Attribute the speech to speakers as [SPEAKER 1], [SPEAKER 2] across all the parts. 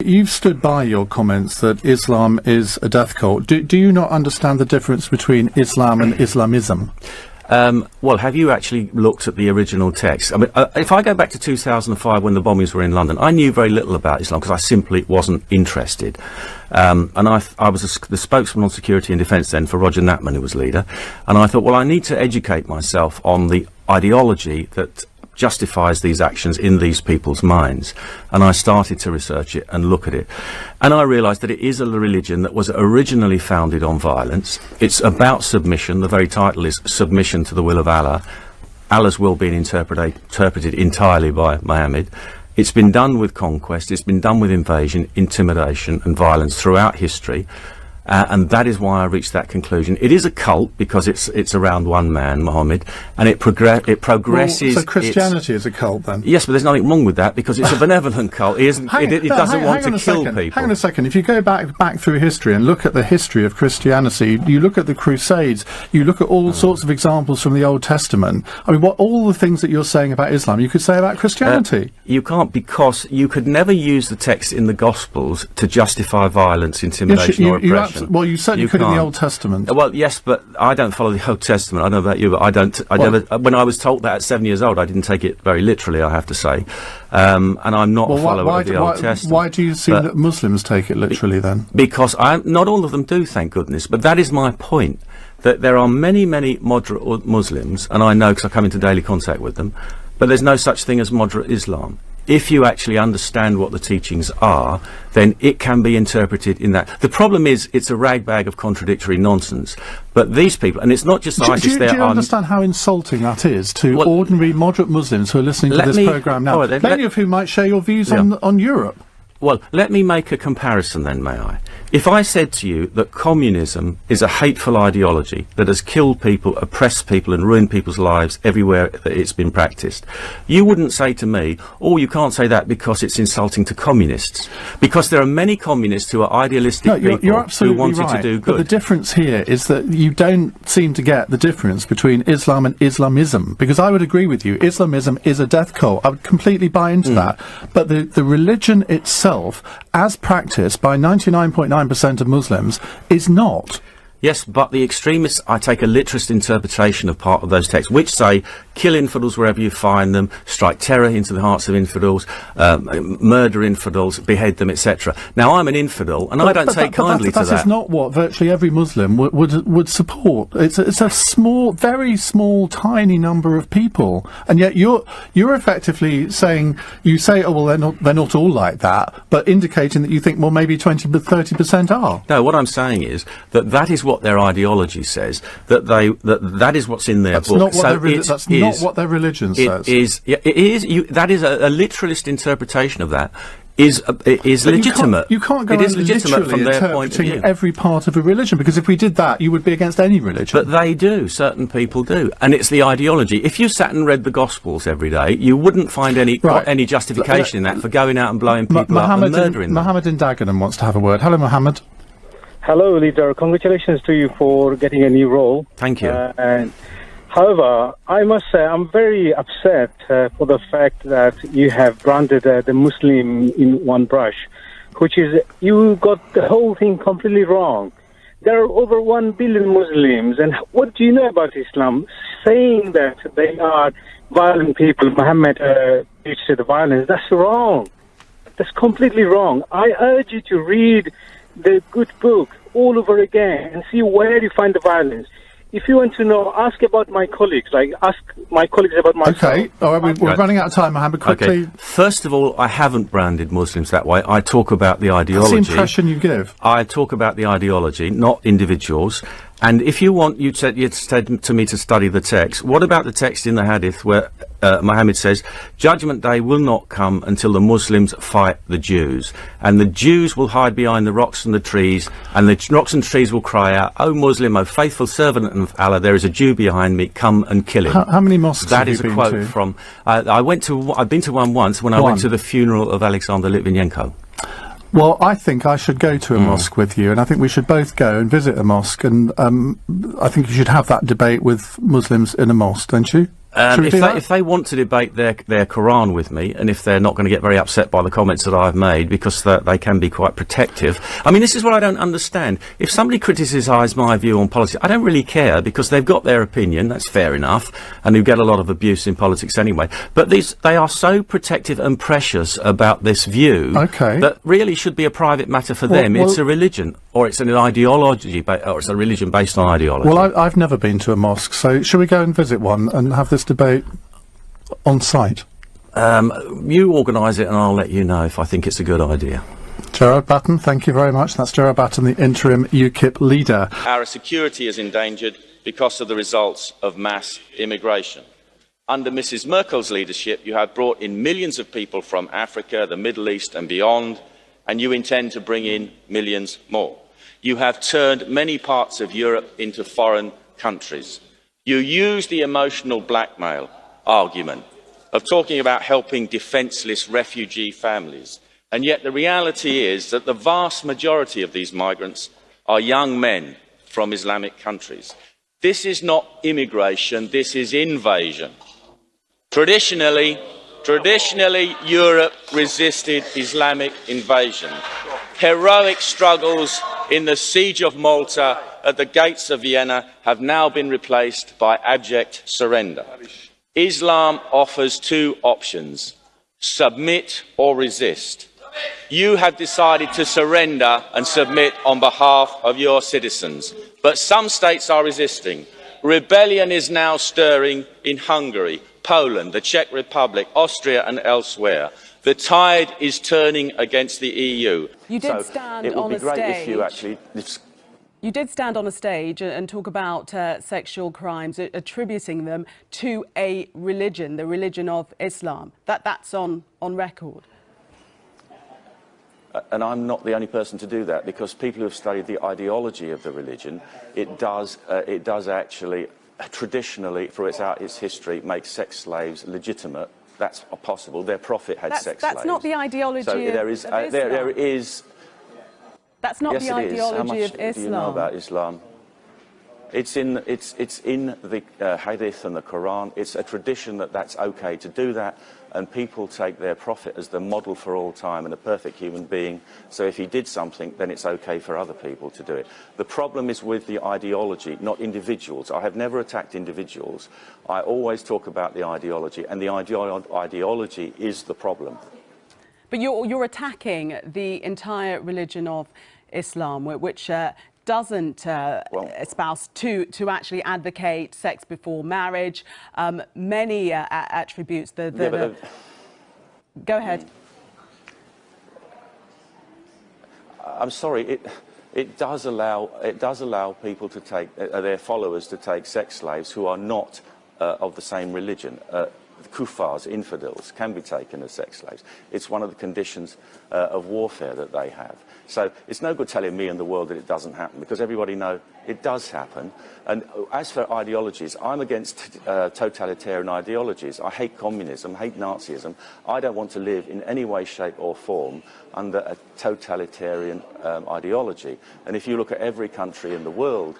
[SPEAKER 1] You've stood by your comments that Islam is a death cult. Do you not understand the difference between Islam and Islamism?
[SPEAKER 2] Well, have you actually looked at the original text? I mean, if I go back to 2005 when the bombings were in London, I knew very little about Islam because I simply wasn't interested. And I was the spokesman on security and defence then for Roger Natman, who was leader. And I thought, well, I need to educate myself on the ideology that justifies these actions in these people's minds. And I started to research it and look at it. And I realised that it is a religion that was originally founded on violence. It's about submission. The very title is Submission to the Will of Allah. Allah's will being interpreted entirely by Muhammad. It's been done with conquest. It's been done with invasion, intimidation and violence throughout history. And that is why I reached that conclusion. It is a cult because it's around one man, Muhammad, and it progresses.
[SPEAKER 1] Well, so Christianity is a cult, then?
[SPEAKER 2] Yes, but there's nothing wrong with that because it's a benevolent cult. It doesn't want to kill people.
[SPEAKER 1] Hang on a second. If you go back through history and look at the history of Christianity, you look at the Crusades, you look at all sorts of examples from the Old Testament. I mean, all the things that you're saying about Islam, you could say about Christianity.
[SPEAKER 2] You can't, because you could never use the text in the Gospels to justify violence, intimidation, or oppression.
[SPEAKER 1] Well, you certainly could in the Old Testament.
[SPEAKER 2] Well, yes, but I don't follow the Old Testament. I don't know about you, but I don't. When I was told that at 7 years old, I didn't take it very literally, I have to say. And I'm not a follower of the Old Testament.
[SPEAKER 1] Why do you see that Muslims take it literally then?
[SPEAKER 2] Because not all of them do, thank goodness. But that is my point. That there are many, many moderate Muslims, and I know because I come into daily contact with them, but there's no such thing as moderate Islam. If you actually understand what the teachings are, then it can be interpreted in that. The problem is it's a ragbag of contradictory nonsense. But these people, and it's not just ISIS,
[SPEAKER 1] do you understand how insulting that is to ordinary moderate Muslims who are listening to this programme now, many of whom might share your views on Europe?
[SPEAKER 2] Well, let me make a comparison then, may I? If I said to you that communism is a hateful ideology that has killed people, oppressed people and ruined people's lives everywhere that it's been practiced, you wouldn't say to me, oh, you can't say that because it's insulting to communists. Because there are many communists who are idealistic people who wanted to do good.
[SPEAKER 1] But the difference here is that you don't seem to get the difference between Islam and Islamism. Because I would agree with you, Islamism is a death cult. I would completely buy into that. But the religion itself, as practiced by 99.9% of Muslims, is not.
[SPEAKER 2] Yes, but the extremists, I take a literalist interpretation of part of those texts, which say, kill infidels wherever you find them, strike terror into the hearts of infidels, murder infidels, behead them, etc. Now, I'm an infidel, and I don't take kindly to that.
[SPEAKER 1] That is not what virtually every Muslim would support. It's a small, very small, tiny number of people, and yet you're effectively saying, oh well, they're not all like that, but indicating that you think, well, maybe 20 to 30% are.
[SPEAKER 2] No, what I'm saying is that is what their ideology says, that is what's in their book.
[SPEAKER 1] That's not what their religion says.
[SPEAKER 2] That is a literalist interpretation of that. Is legitimate.
[SPEAKER 1] You can't go
[SPEAKER 2] it is legitimate
[SPEAKER 1] literally
[SPEAKER 2] from their point of view.
[SPEAKER 1] Every part of a religion, because if we did that, you would be against any religion.
[SPEAKER 2] But they do. Certain people do, and it's the ideology. If you sat and read the Gospels every day, you wouldn't find any justification in that for going out and blowing people up and murdering them.
[SPEAKER 1] Mohammed in Dagenham wants to have a word. Hello, Mohammed.
[SPEAKER 3] Hello, leader. Congratulations to you for getting a new role.
[SPEAKER 2] Thank you.
[SPEAKER 3] However, I must say I'm very upset for the fact that you have branded the Muslim in one brush, which is you got the whole thing completely wrong. There are over 1 billion Muslims, and what do you know about Islam? Saying that they are violent people, Muhammad preached the violence, that's wrong. That's completely wrong. I urge you to read the good book all over again and see where you find the violence. If you want to know, ask about my colleagues, ask my colleagues about myself.
[SPEAKER 1] Okay, all right, we're running out of time, Mohammed, quickly.
[SPEAKER 2] Okay. First of all, I haven't branded Muslims that way. I talk about the ideology.
[SPEAKER 1] That's the impression you give.
[SPEAKER 2] I talk about the ideology, not individuals. And if you want, you'd said to me to study the text. What about the text in the Hadith where Muhammad says, Judgment Day will not come until the Muslims fight the Jews. And the Jews will hide behind the rocks and the trees, and the rocks and trees will cry out, O Muslim, O faithful servant of Allah, there is a Jew behind me, come and kill him.
[SPEAKER 1] How many mosques have you been to?
[SPEAKER 2] That is a quote from... I've been to one once when I went to the funeral of Alexander Litvinenko.
[SPEAKER 1] Well, I think I should go to a mosque with you, and I think we should both go and visit a mosque, and I think you should have that debate with Muslims in a mosque, don't you? Should we do that?
[SPEAKER 2] If they want to debate their Quran with me, and if they're not going to get very upset by the comments that I've made, because they can be quite protective. I mean, this is what I don't understand. If somebody criticises my view on politics, I don't really care, because they've got their opinion, that's fair enough, and you get a lot of abuse in politics anyway. But they are so protective and precious about this view that really should be a private matter for them. It's a religion, or it's an ideology, or it's a religion based on ideology.
[SPEAKER 1] Well, I've never been to a mosque, so should we go and visit one and have this debate on site?
[SPEAKER 2] You organise it and I'll let you know if I think it's a good idea.
[SPEAKER 1] Gerard Batten, thank you very much. That's Gerard Batten, the interim UKIP leader.
[SPEAKER 4] Our security is endangered because of the results of mass immigration. Under Mrs. Merkel's leadership, you have brought in millions of people from Africa, the Middle East and beyond, and you intend to bring in millions more. You have turned many parts of Europe into foreign countries. You use the emotional blackmail argument of talking about helping defenceless refugee families, and yet the reality is that the vast majority of these migrants are young men from Islamic countries. This is not immigration, this is invasion. Traditionally, Europe resisted Islamic invasion. Heroic struggles in the siege of Malta at the gates of Vienna have now been replaced by abject surrender. Islam offers two options: submit or resist. You have decided to surrender and submit on behalf of your citizens, but some states are resisting. Rebellion is now stirring in Hungary, Poland, the Czech Republic, Austria and elsewhere. The tide is turning against the EU.
[SPEAKER 5] You did stand on a stage. You did stand on a stage and talk about sexual crimes, attributing them to a religion, the religion of Islam. That's on record.
[SPEAKER 4] And I'm not the only person to do that, because people who have studied the ideology of the religion, it does actually, traditionally, throughout its history, make sex slaves legitimate. That's possible. Their prophet had sex slaves.
[SPEAKER 5] That's not the ideology of Islam.
[SPEAKER 4] There is.
[SPEAKER 5] That's not the ideology of Islam.
[SPEAKER 4] How much do you know about Islam? It's in the Hadith and the Quran. It's a tradition that's okay to do that, and people take their prophet as the model for all time and a perfect human being. So if he did something, then it's okay for other people to do it. The problem is with the ideology, not individuals. I have never attacked individuals. I always talk about the ideology, and the ideology is the problem.
[SPEAKER 5] But you're attacking the entire religion of Islam, which doesn't espouse to actually advocate sex before marriage. Many attributes. Go ahead.
[SPEAKER 4] I'm sorry. It does allow people to take their followers to take sex slaves who are not of the same religion. Kuffars, infidels, can be taken as sex slaves. It's one of the conditions of warfare that they have. So it's no good telling me and the world that it doesn't happen, because everybody knows it does happen. And as for ideologies, I'm against totalitarian ideologies. I hate communism, hate Nazism. I don't want to live in any way, shape or form under a totalitarian ideology. And if you look at every country in the world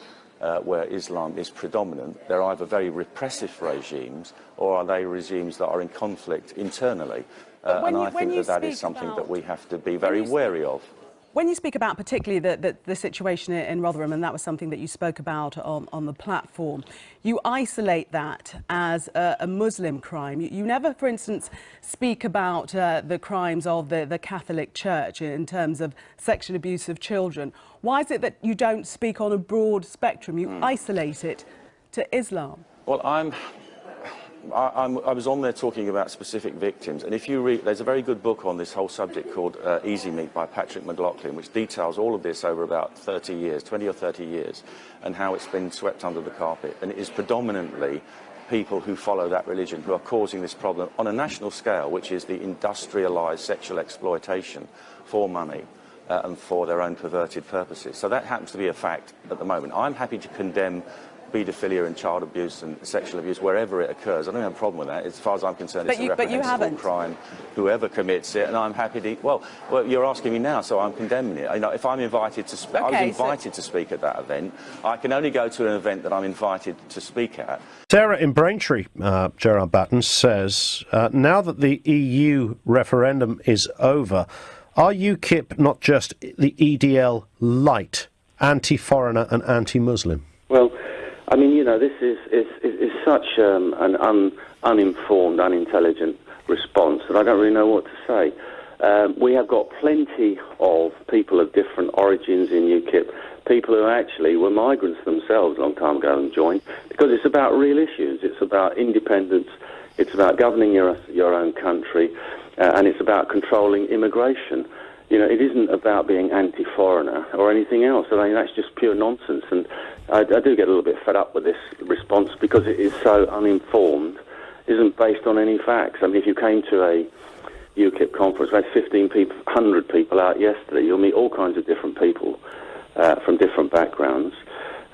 [SPEAKER 4] where Islam is predominant, they're either very repressive regimes or are they regimes that are in conflict internally. And I think that is something that we have to be very wary of.
[SPEAKER 5] When you speak about particularly the situation in Rotherham, and that was something that you spoke about on the platform, you isolate that as a Muslim crime. You never, for instance, speak about the crimes of the Catholic Church in terms of sexual abuse of children. Why is it that you don't speak on a broad spectrum? You isolate it to Islam.
[SPEAKER 4] Well, I was on there talking about specific victims, and if you read, there's a very good book on this whole subject called Easy Meat by Patrick McLaughlin, which details all of this over about 30 years, 20 or 30 years, and how it's been swept under the carpet. And it is predominantly people who follow that religion who are causing this problem on a national scale, which is the industrialised sexual exploitation for money and for their own perverted purposes. So that happens to be a fact at the moment. I'm happy to condemn paedophilia and child abuse and sexual abuse wherever it occurs. I don't have a problem with that. As far as I'm concerned, it's a reprehensible crime, whoever commits it, and I'm happy to... Well, you're asking me now, so I'm condemning it. You know, if I'm invited to speak... I was invited to speak at that event. I can only go to an event that I'm invited to speak at.
[SPEAKER 6] Sarah in Braintree, Gerard Batten, says, now that the EU referendum is over, are UKIP not just the EDL light, anti-foreigner and anti-Muslim?
[SPEAKER 7] Well, I mean, you know, this is such an uninformed, unintelligent response that I don't really know what to say. We have got plenty of people of different origins in UKIP, people who actually were migrants themselves a long time ago and joined, because it's about real issues. It's about independence, it's about governing your own country, and it's about controlling immigration. You know, it isn't about being anti-foreigner or anything else. I mean, that's just pure nonsense. And I do get a little bit fed up with this response because it is so uninformed, isn't based on any facts. I mean, if you came to a UKIP conference, we had 1,500 people out yesterday. You'll meet all kinds of different people from different backgrounds.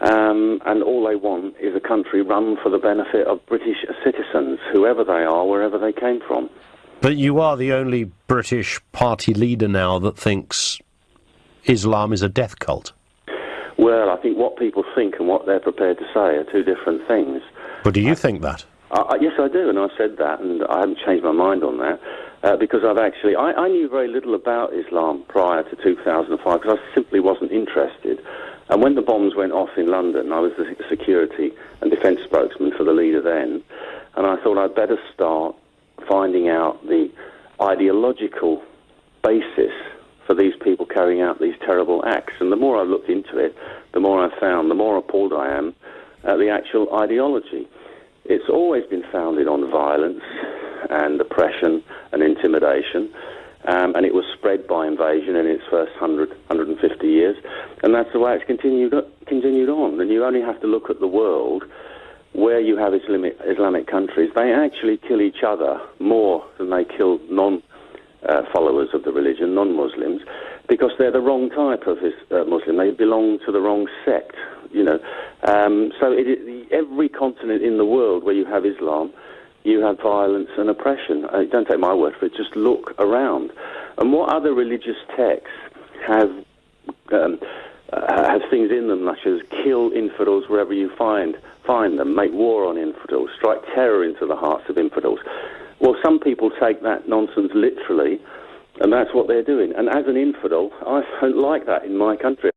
[SPEAKER 7] And all they want is a country run for the benefit of British citizens, whoever they are, wherever they came from.
[SPEAKER 6] But you are the only British party leader now that thinks Islam is a death cult.
[SPEAKER 7] Well, I think what people think and what they're prepared to say are two different things.
[SPEAKER 6] But do you think that?
[SPEAKER 7] Yes, I do, and I've said that, and I haven't changed my mind on that, because I've actually... I knew very little about Islam prior to 2005, because I simply wasn't interested. And when the bombs went off in London, I was the security and defence spokesman for the leader then, and I thought I'd better start finding out the ideological basis for these people carrying out these terrible acts. And the more I looked into it, the more I found, the more appalled I am at the actual ideology. It's always been founded on violence and oppression and intimidation, and it was spread by invasion in its first 150 years, and that's the way it's continued on. And you only have to look at the world where you have Islamic countries. They actually kill each other more than they kill non-followers of the religion, non-Muslims, because they're the wrong type of Muslim. They belong to the wrong sect, you know. So every continent in the world where you have Islam, you have violence and oppression. Don't take my word for it, just look around. And what other religious texts have things in them such as kill infidels wherever you find them, make war on infidels, strike terror into the hearts of infidels? Well, some people take that nonsense literally, and that's what they're doing. And as an infidel, I don't like that in my country.